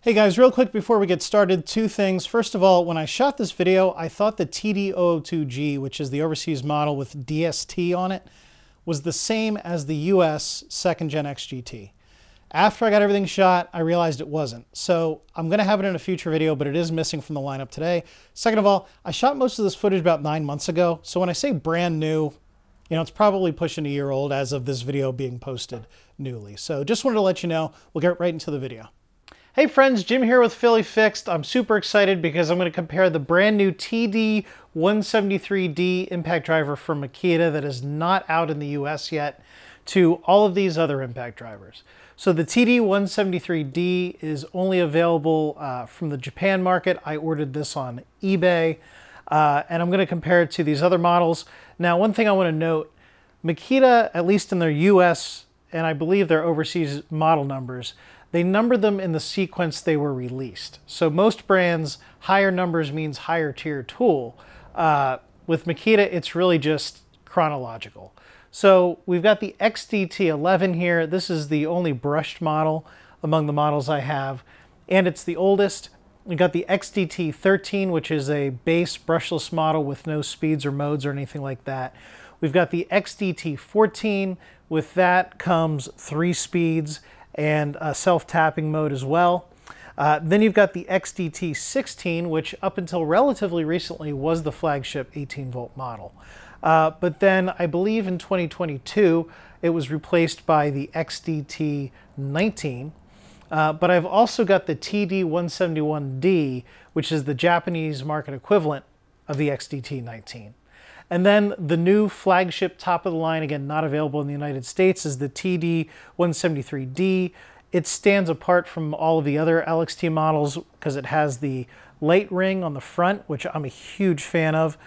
Hey guys, real quick before we get started, two things. First of all, when I shot this video, I thought the TD02G, which is the overseas model with DST on it, was the same as the US 2nd Gen XGT. After I got everything shot, I realized it wasn't. So I'm going to have it in a future video, but it is missing from the lineup today. Second of all, I shot most of this footage about 9 months ago. So when I say brand new, you know, it's probably pushing a year old as of this video being posted newly. So just wanted to let you know, we'll get right into the video. Hey friends, Jim here with Philly Fixed. I'm super excited because I'm going to compare the brand new TD173D impact driver from Makita that is not out in the US yet to all of these other impact drivers. So the TD173D is only available from the Japan market. I ordered this on eBay and I'm going to compare it to these other models. Now, one thing I want to note, Makita, at least in their US and I believe their overseas model numbers, they number them in the sequence they were released. So most brands, higher numbers means higher tier tool. With Makita, it's really just chronological. So we've got the GDT01 here. This is the only brushed model among the models I have, and it's the oldest. We've got the GDT13, which is a base brushless model with no speeds or modes or anything like that. We've got the GDT14. With that comes 3 speeds and a self-tapping mode as well. Then you've got the GDT16, which up until relatively recently was the flagship 18-volt model. But then I believe in 2022, it was replaced by the GDT19. But I've also got the TD171D, which is the Japanese market equivalent of the GDT19. And then the new flagship top of the line, again, not available in the United States, is the TD173D. It stands apart from all of the other LXT models because it has the light ring on the front, which I'm a huge fan of.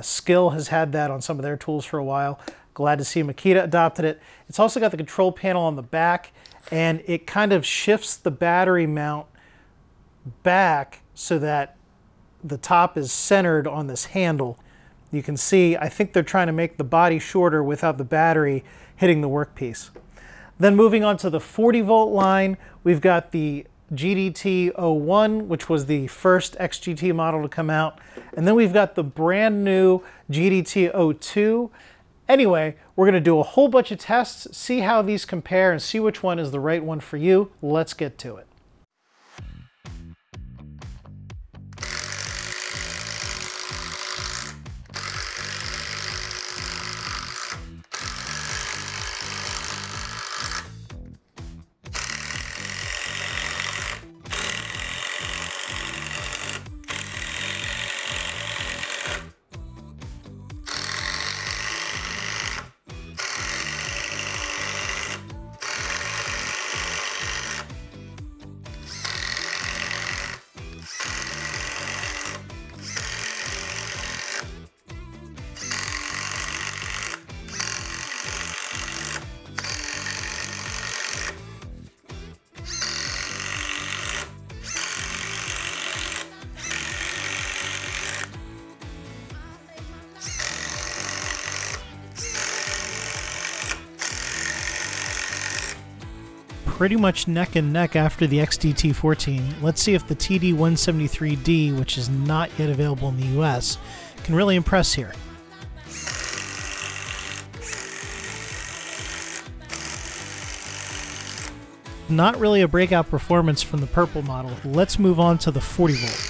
Skill has had that on some of their tools for a while. Glad to see Makita adopted it. It's also got the control panel on the back, and it kind of shifts the battery mount back so that the top is centered on this handle. You can see, I think they're trying to make the body shorter without the battery hitting the workpiece. Then moving on to the 40-volt line, we've got the GDT01, which was the first XGT model to come out. And then we've got the brand new GDT02. Anyway, we're going to do a whole bunch of tests, see how these compare, and see which one is the right one for you. Let's get to it. Pretty much neck and neck after the GDT14. Let's see if the TD173D, which is not yet available in the US, can really impress here. Not really a breakout performance from the purple model. Let's move on to the 40 volt.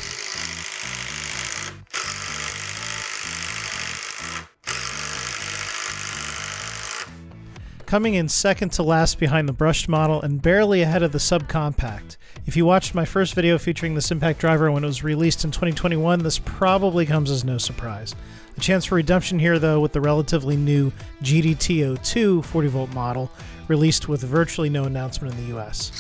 Coming in second to last behind the brushed model and barely ahead of the subcompact. If you watched my first video featuring this impact driver when it was released in 2021, this probably comes as no surprise. A chance for redemption here though with the relatively new GDT02 40-volt model, released with virtually no announcement in the US.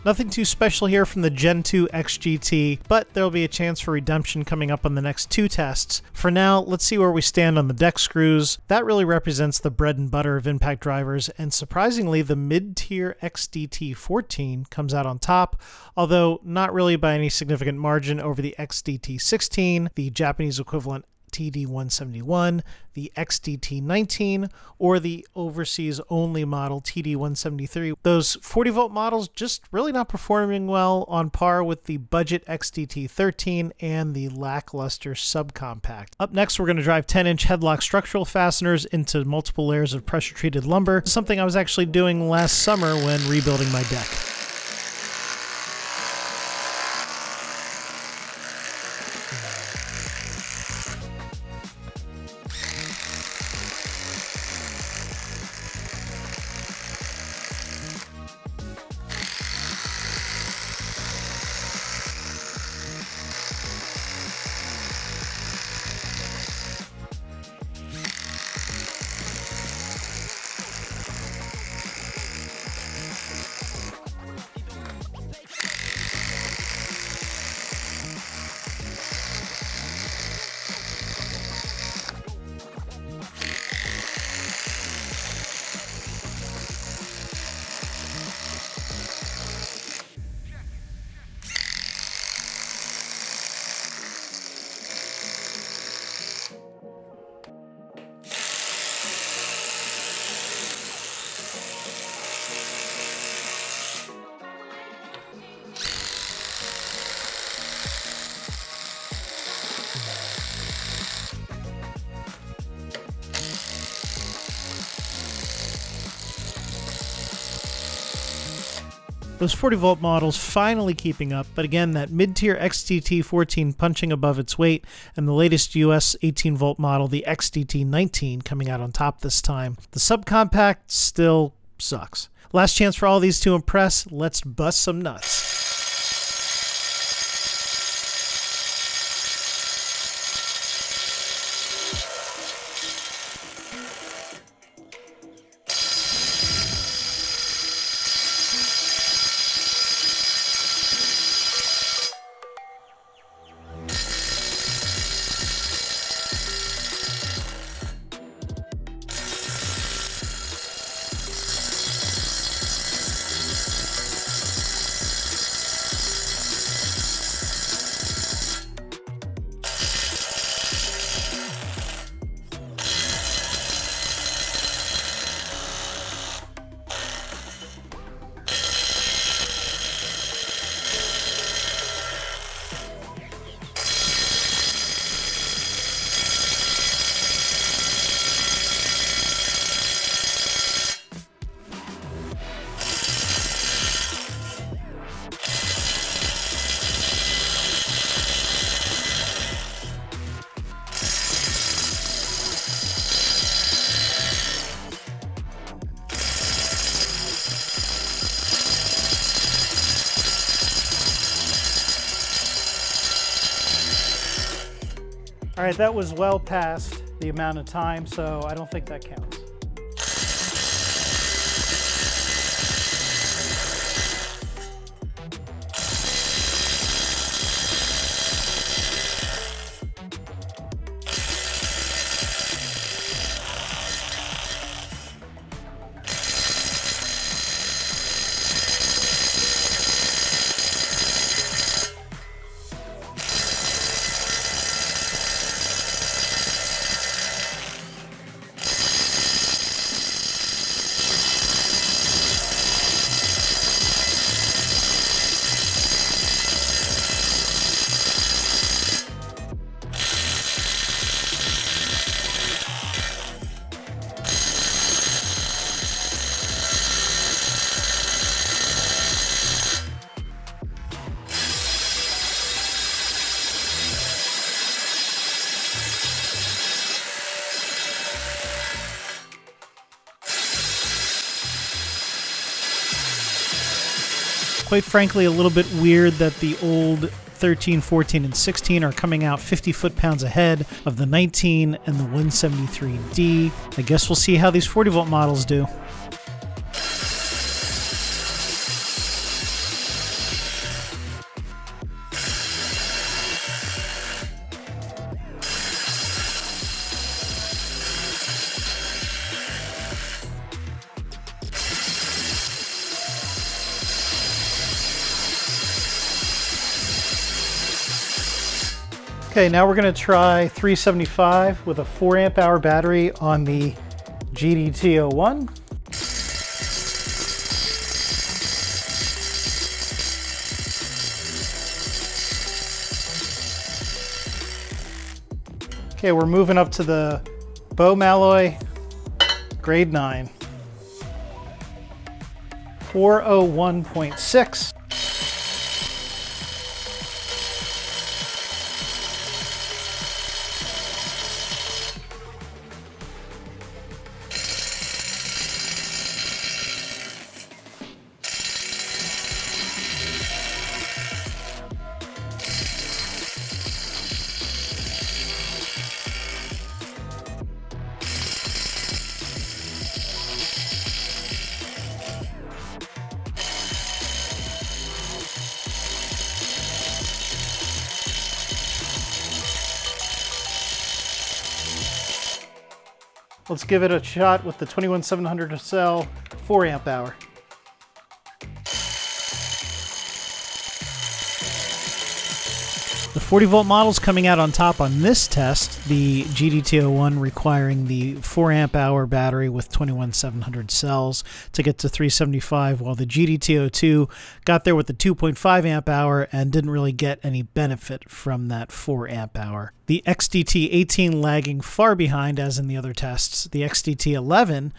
Nothing too special here from the Gen 2 XGT, but there'll be a chance for redemption coming up on the next 2 tests. For now, let's see where we stand on the deck screws. That really represents the bread and butter of impact drivers, and surprisingly, the mid-tier GDT14 comes out on top, although not really by any significant margin over the GDT16, the Japanese equivalent TD171, the XDT19, or the overseas-only model TD173. Those 40-volt models just really not performing well, on par with the budget XDT13 and the lackluster subcompact. Up next, we're going to drive 10-inch headlock structural fasteners into multiple layers of pressure-treated lumber, something I was actually doing last summer when rebuilding my deck. Those 40-volt models finally keeping up, but again, that mid-tier XDT14 punching above its weight, and the latest US 18-volt model, the XDT19, coming out on top this time. The subcompact still sucks. Last chance for all these to impress. Let's bust some nuts. All right, that was well past the amount of time, so I don't think that counts. Quite frankly, a little bit weird that the old 13, 14, and 16 are coming out 50 foot-pounds ahead of the 19 and the 173D. I guess we'll see how these 40-volt models do. Okay, now we're going to try 375 with a 4 amp hour battery on the GDT01. Okay, we're moving up to the Bow Malloy grade 9. 401.6. Let's give it a shot with the 21700 cell 4 amp hour. The 40 volt model's coming out on top on this test, the GDT01 requiring the 4 amp hour battery with 21700 cells to get to 375, while the GDT02 got there with the 2.5 amp hour and didn't really get any benefit from that 4 amp hour. The XDT18 lagging far behind as in the other tests. The XDT11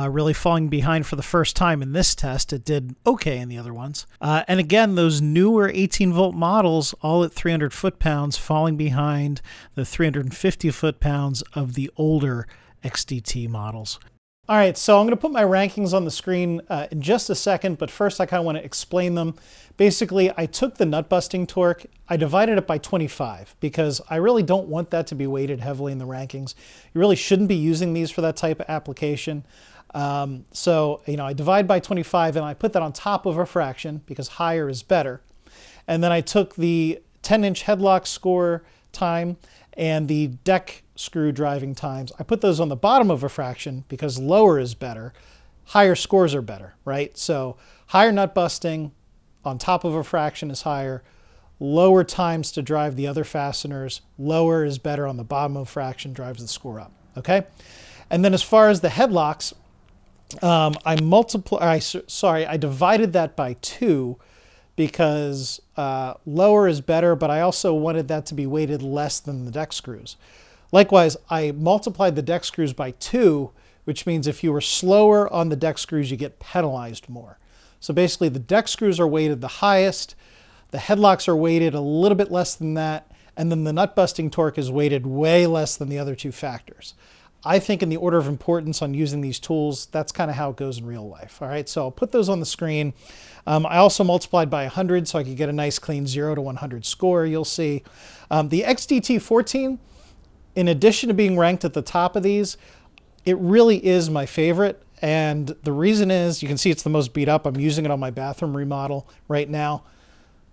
really falling behind for the first time in this test. It did okay in the other ones. And again, those newer 18 volt models, all at 300 foot-pounds, falling behind the 350 foot-pounds of the older XDT models. All right, so I'm going to put my rankings on the screen in just a second, but first I kind of want to explain them. Basically, I took the nut busting torque, I divided it by 25 because I really don't want that to be weighted heavily in the rankings. You really shouldn't be using these for that type of application. So, I divide by 25 and I put that on top of a fraction because higher is better. And then I took the 10-inch headlock score time and the deck screw driving times. I put those on the bottom of a fraction because lower is better. Higher scores are better, right? So higher nut busting on top of a fraction is higher. Lower times to drive the other fasteners. Lower is better on the bottom of a fraction, drives the score up, okay? And then as far as the headlocks, I divided that by 2 because lower is better, but I also wanted that to be weighted less than the deck screws. Likewise, I multiplied the deck screws by 2, which means if you were slower on the deck screws, you get penalized more. So basically, the deck screws are weighted the highest, the headlocks are weighted a little bit less than that, and then the nut busting torque is weighted way less than the other 2 factors. I think in the order of importance on using these tools, that's kind of how it goes in real life. All right, so I'll put those on the screen. I also multiplied by 100 so I could get a nice clean 0 to 100 score, you'll see. The XDT14, in addition to being ranked at the top of these, it really is my favorite. And the reason is, you can see it's the most beat up. I'm using it on my bathroom remodel right now.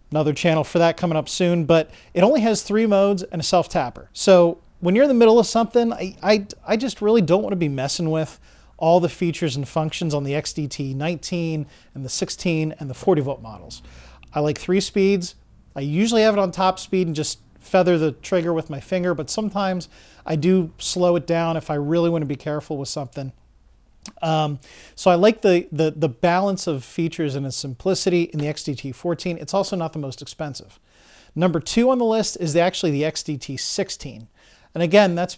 Another channel for that coming up soon, but it only has 3 modes and a self-tapper. So when you're in the middle of something, I just really don't want to be messing with all the features and functions on the XDT19 and the 16 and the 40 volt models. I like 3 speeds. I usually have it on top speed and just feather the trigger with my finger, but sometimes I do slow it down if I really want to be careful with something. So I like the balance of features and its simplicity in the XDT14. It's also not the most expensive. Number 2 on the list is actually the XDT16. And again, that's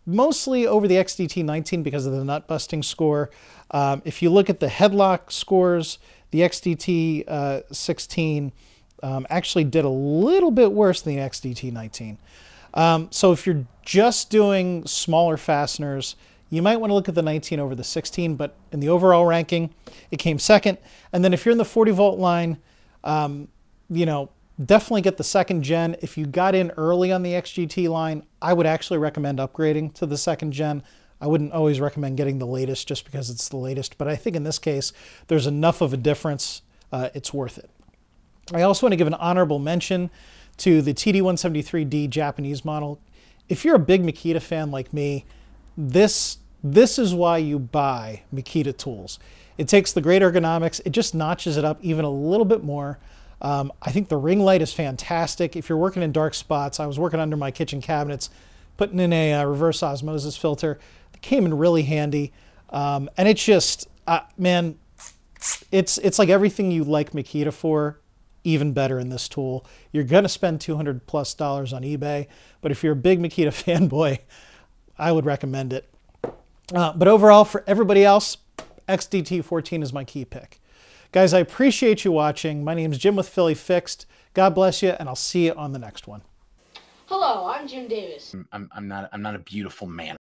mostly over the XDT19 because of the nut busting score. If you look at the headlock scores, the XDT16 actually did a little bit worse than the XDT19. So if you're just doing smaller fasteners, you might want to look at the 19 over the 16, but in the overall ranking, it came second. And then if you're in the 40 volt line, definitely get the 2nd gen. If you got in early on the XGT line, I would actually recommend upgrading to the 2nd gen. I wouldn't always recommend getting the latest just because it's the latest, but I think in this case, there's enough of a difference, it's worth it. I also want to give an honorable mention to the TD173D Japanese model. If you're a big Makita fan like me, this is why you buy Makita tools. It takes the great ergonomics, it just notches it up even a little bit more. I think the ring light is fantastic. If you're working in dark spots, I was working under my kitchen cabinets, putting in a reverse osmosis filter. It came in really handy. And it's just, man, it's like everything you like Makita for, even better in this tool. You're going to spend $200+ on eBay, but if you're a big Makita fanboy, I would recommend it. But overall, for everybody else, GDT14 is my key pick. Guys, I appreciate you watching. My name's Jim with Philly Fixed. God bless you, and I'll see you on the next one. Hello, I'm Jim Davis. I'm not a beautiful man.